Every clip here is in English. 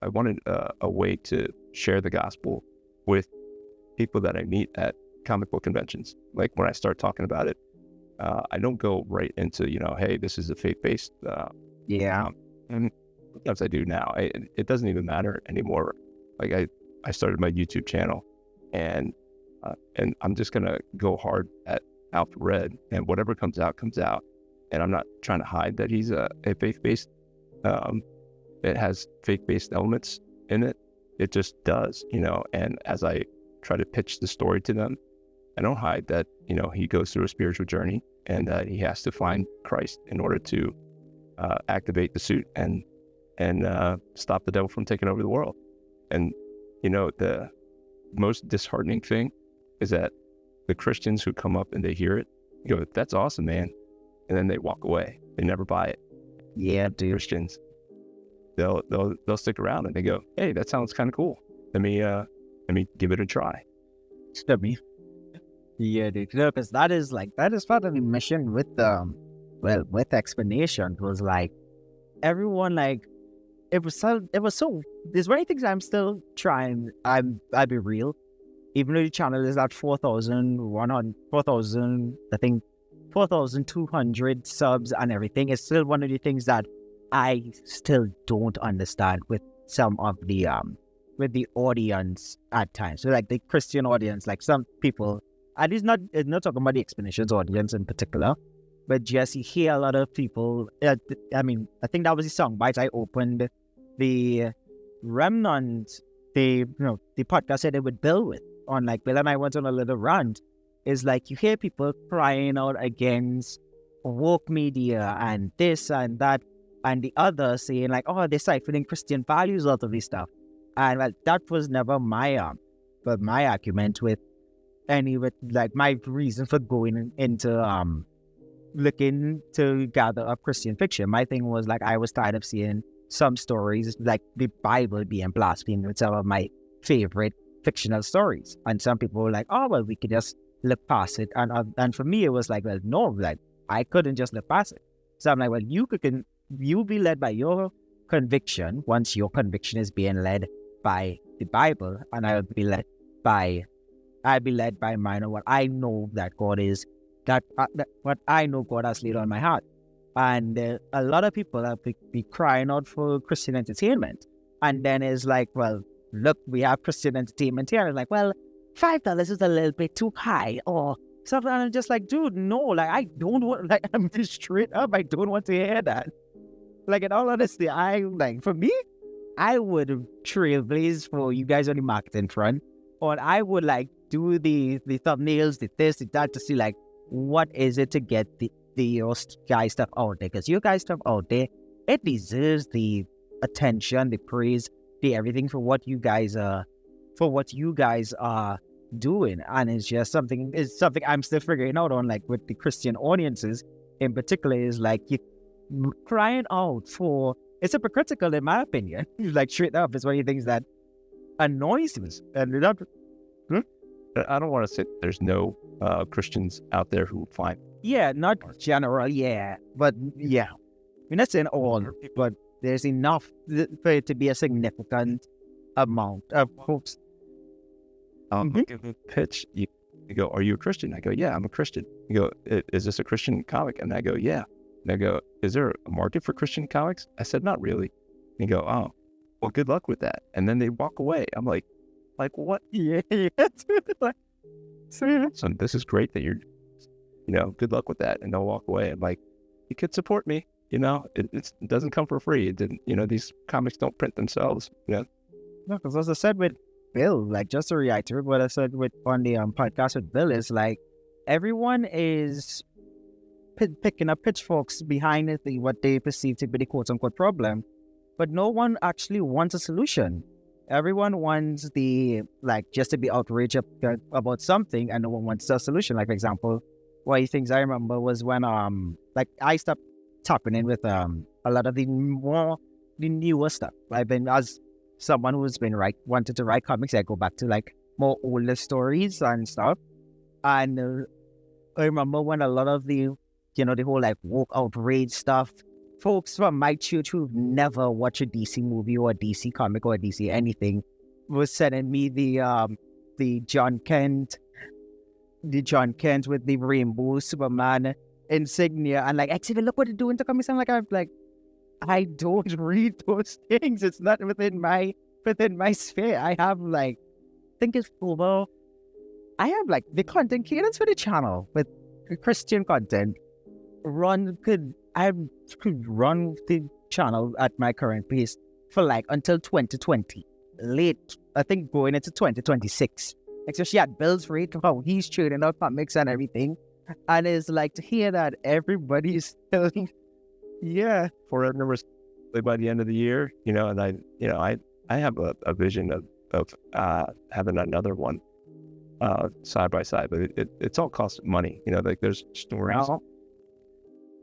wanted a way to share the gospel with people that I meet at comic book conventions. Like when I start talking about it, I don't go right into, hey, this is a faith-based. And sometimes I do now. It doesn't even matter anymore. Like I started my YouTube channel, and I'm just gonna go hard at Alpha and whatever comes out. And I'm not trying to hide that he's a faith-based. It has faith-based elements in it. It just does, And as I try to pitch the story to them, I don't hide that, he goes through a spiritual journey and that he has to find Christ in order to activate the suit and stop the devil from taking over the world. And, the most disheartening thing is that the Christians who come up and they hear it, go, that's awesome, man. And then they walk away. They never buy it. Yeah, dude. Christians, they'll stick around and they go, hey, that sounds kind of cool. Let me give it a try. Yeah, dude. Because that is part of the mission with with Xplanations was like everyone it was so there's many things I'm still trying. I'll be real. Even though the channel is at 4,200 subs and everything, it's still one of the things that I still don't understand with some of the audience at times. So like the Christian audience, like some people, and it's not talking about the Xplanations audience in particular, but just you hear a lot of people. I think that was the song bites I opened the remnant, the podcast that they would build with on, like Bill and I went on a little rant. Is like you hear people crying out against woke media and this and that and the other, saying like, oh, they're siphoning Christian values out of this stuff. And that was never my argument with my reason for going into looking to gather up Christian fiction. My thing was like I was tired of seeing some stories like the Bible being blasphemed with some of my favorite fictional stories, and some people were like, oh well, we could just look past it, and for me it was like, well, no, like I couldn't just look past it. So I'm like, well, you be led by your conviction once your conviction is being led by the Bible, and I'll be led by mine, or what I know that God is, what I know God has laid on my heart. And a lot of people have be crying out for Christian entertainment, and then it's like, well, look, we have Christian entertainment here, and it's like, well, $5 is a little bit too high or something. And I'm just like, dude, no, like I don't want, like I'm just straight up, I don't want to hear that. Like in all honesty, for me, I would trailblaze for you guys on the marketing front, or I would like do the thumbnails, the this, the that, to see like what is it to get the your guys stuff out there, because your guys stuff out there, it deserves the attention, the praise, the everything for what you guys are doing. And it's just something I'm still figuring out on, like with the Christian audiences in particular, is like you crying out for, it's hypocritical in my opinion. Like straight up, it's one of the things that annoys me. And I don't want to say there's no Christians out there who find. Yeah, not general, yeah. But yeah, I mean, that's in all, but there's enough for it to be a significant amount of folks. Give a pitch. You go, are you a Christian? I go, yeah, I'm a Christian. You go, is this a Christian comic? And I go, yeah. And I go, is there a market for Christian comics? I said, not really. And you go, oh, well, good luck with that. And then they walk away. I'm like what? Yeah. So this is great that you're, good luck with that. And they'll walk away. I'm like, you could support me. It doesn't come for free. It didn't, these comics don't print themselves. No, because as I said with Bill, like just to reiterate what I said on the podcast with Bill, is like everyone is picking up pitchforks behind it, what they perceive to be the quote unquote problem, but no one actually wants a solution. Everyone wants just to be outraged about something, and no one wants a solution. Like for example, one of the things I remember was when I stopped tapping in with a lot of the newer stuff. I've been, as someone who's been wanted to write comics, I go back to like more older stories and stuff. And I remember when a lot of the, the whole like woke outrage stuff folks from my church who've never watched a DC movie or a DC comic or a DC anything was sending me the John Kent with the rainbow Superman insignia, and like, Xavier, look what they're doing to comics. I'm like, I don't read those things. It's not within my sphere. I have like, I think it's over. I have like the content cadence for the channel with Christian content. I could run the channel at my current pace for like until 2020. Late, I think going into 2026. Especially at Bill's rate of how he's trading out comics and everything. And it's like to hear that everybody's still, yeah. For our numbers by the end of the year, and I have a vision of having another one side by side, but it's all cost money. Like there's stories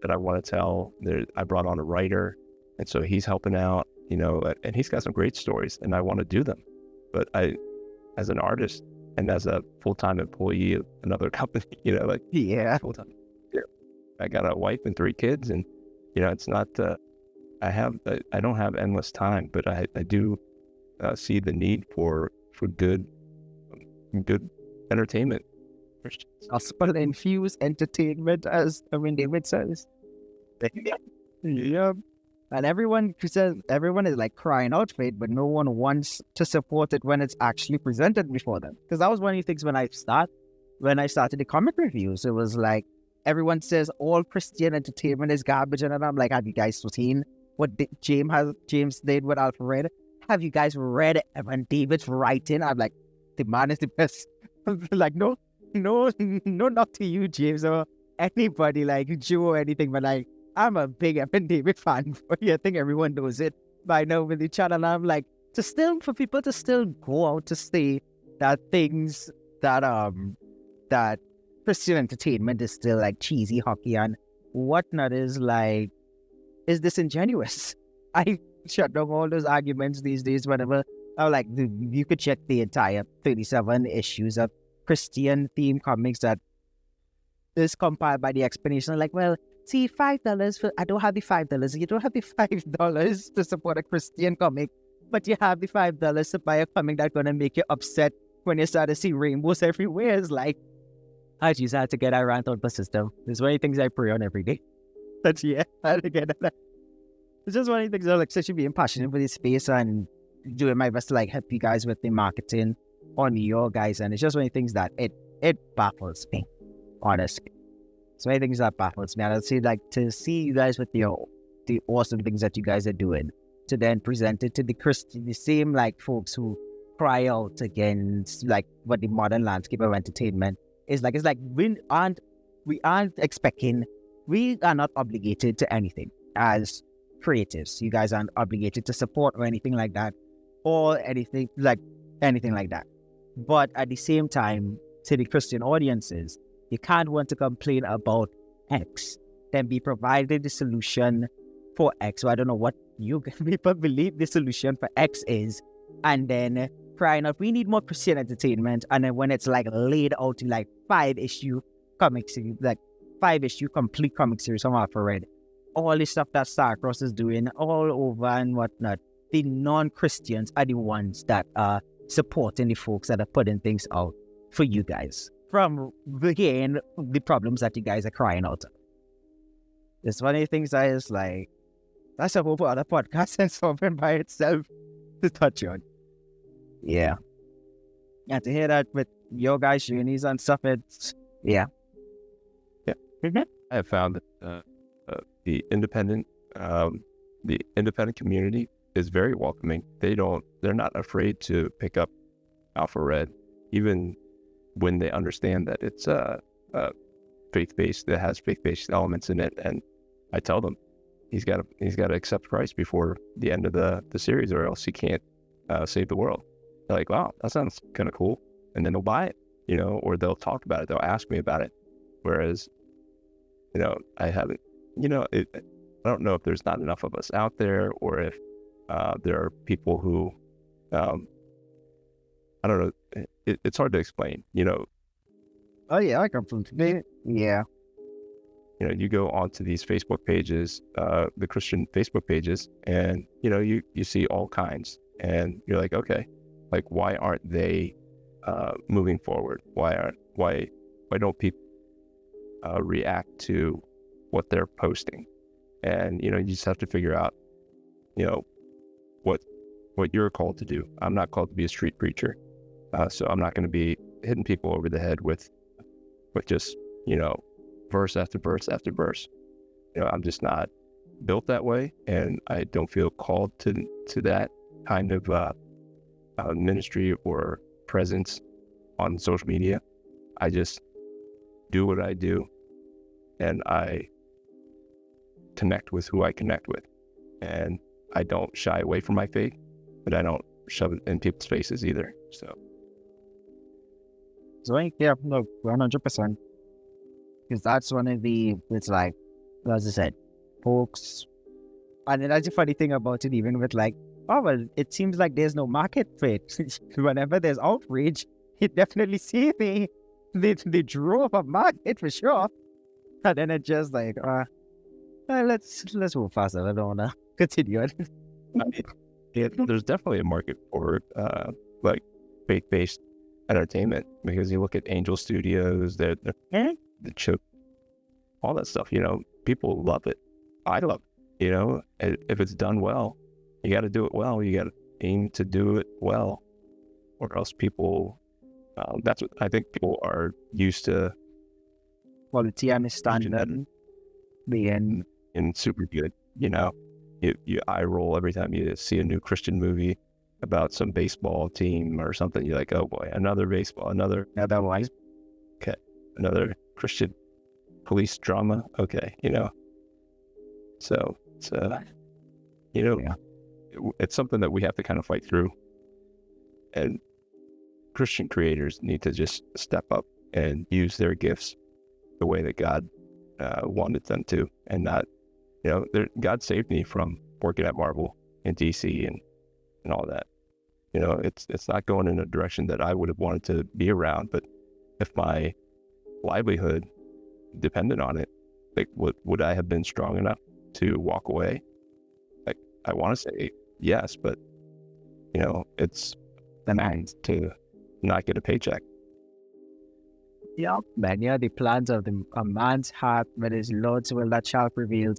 that I want to tell. I brought on a writer, and so he's helping out, and he's got some great stories, and I want to do them. But I, as an artist and as a full-time employee of another company, full-time. Yeah. I got a wife and 3 kids, and it's not. I don't have endless time, but I do see the need for good entertainment. Gospel infused entertainment, as David says. Yeah. And everyone is like crying out for it, but no one wants to support it when it's actually presented before them. Because that was one of the things when I started the comic reviews. It was like everyone says all Christian entertainment is garbage, and I'm like, have you guys seen what James did with Alfred? Have you guys read Evan David's writing? I'm like, the man is the best. Like, no, not to you, James, or anybody like Joe or anything, but like, I'm a big Evan David fan. I think everyone knows it by now with each other. And I'm like, for people to still go out to say that things that Christian entertainment is still like cheesy hockey and whatnot is disingenuous. I shut down all those arguments these days whenever I'm like, you could check the entire 37 issues of Christian themed comics that is compiled by the Xplanations. Like, well, see, $5 I don't have the $5. You don't have the $5 to support a Christian comic, but you have the $5 to buy a comic that's gonna make you upset when you start to see rainbows everywhere. It's like, I just had to get that rant out the system. There's one of the things I pray on every day. But yeah, I had to get that. It's just one of the things I like, especially being passionate for this space and doing my best to like help you guys with the marketing on your guys. And it's just one of the things that it baffles me, honestly. So many things that baffles me. And I'd say like to see you guys with the awesome things that you guys are doing, to then present it to the same like folks who cry out against like what the modern landscape of entertainment is like. It's like we are not obligated to anything as creatives. You guys aren't obligated to support or anything like that, or anything like that. But at the same time, to the Christian audiences, you can't want to complain about X, then be provided the solution for X. So I don't know what you people believe the solution for X is, and then crying out, we need more Christian entertainment. And then when it's like laid out in like 5-issue comic series, like 5-issue complete comic series from Alfred, all the stuff that Starcross is doing all over and whatnot, the non-Christians are the ones that are supporting the folks that are putting things out for you guys from again the problems that you guys are crying out of. It's one of the things that is like, that's a whole other podcast and something by itself to touch on. Yeah. And to hear that with your guys' journeys and stuff, it's, yeah. Yeah. Mm-hmm. I have found that the independent community is very welcoming. They're not afraid to pick up Alpha Red, even when they understand that it's faith-based, that has faith-based elements in it. And I tell them he's got to accept Christ before the end of the series, or else he can't save the world. They're like, wow, that sounds kind of cool. And then they'll buy it, or they'll talk about it. They'll ask me about it. Whereas, I haven't, I don't know if there's not enough of us out there, or if there are people who, I don't know, it's hard to explain, Oh yeah, I completely, yeah. you go onto these Facebook pages, the Christian Facebook pages, and you see all kinds, and you're like, okay, like why aren't they moving forward? Why don't people react to what they're posting? And you just have to figure out what you're called to do. I'm not called to be a street preacher, so I'm not going to be hitting people over the head with just verse after verse after verse. I'm just not built that way, and I don't feel called to that kind of ministry or presence on social media. I just do what I do, and I connect with who I connect with, and I don't shy away from my faith, but I don't shove it in people's faces either. So yeah, no, 100%. Because that's one of it's like, as I said, folks, and that's the funny thing about it, even with like, oh, well, it seems like there's no market for it. Whenever there's outrage, it definitely see the drove a market for sure. And then it just like, let's move faster. I don't want to continue it. There's definitely a market for like faith-based entertainment, because you look at Angel Studios, they're the chip, all that stuff. People love it. I love it. If it's done well, you got to do it well. You got to aim to do it well, or else people. That's what I think people are used to. Quality and standard being super good. You eye roll every time you see a new Christian movie about some baseball team or something. You're like, oh boy, another baseball, another otherwise. Okay, another Christian police drama. Okay, So it's it's something that we have to kind of fight through, and Christian creators need to just step up and use their gifts the way that God wanted them to, and not, God saved me from working at Marvel and DC and all that. It's not going in a direction that I would have wanted to be around, but if my livelihood depended on it, like, would I have been strong enough to walk away? Like, I want to say yes, but it's the man's to not get a paycheck. Yeah, man. Yeah, the plans of a man's heart, but his Lord's will that shall prevail.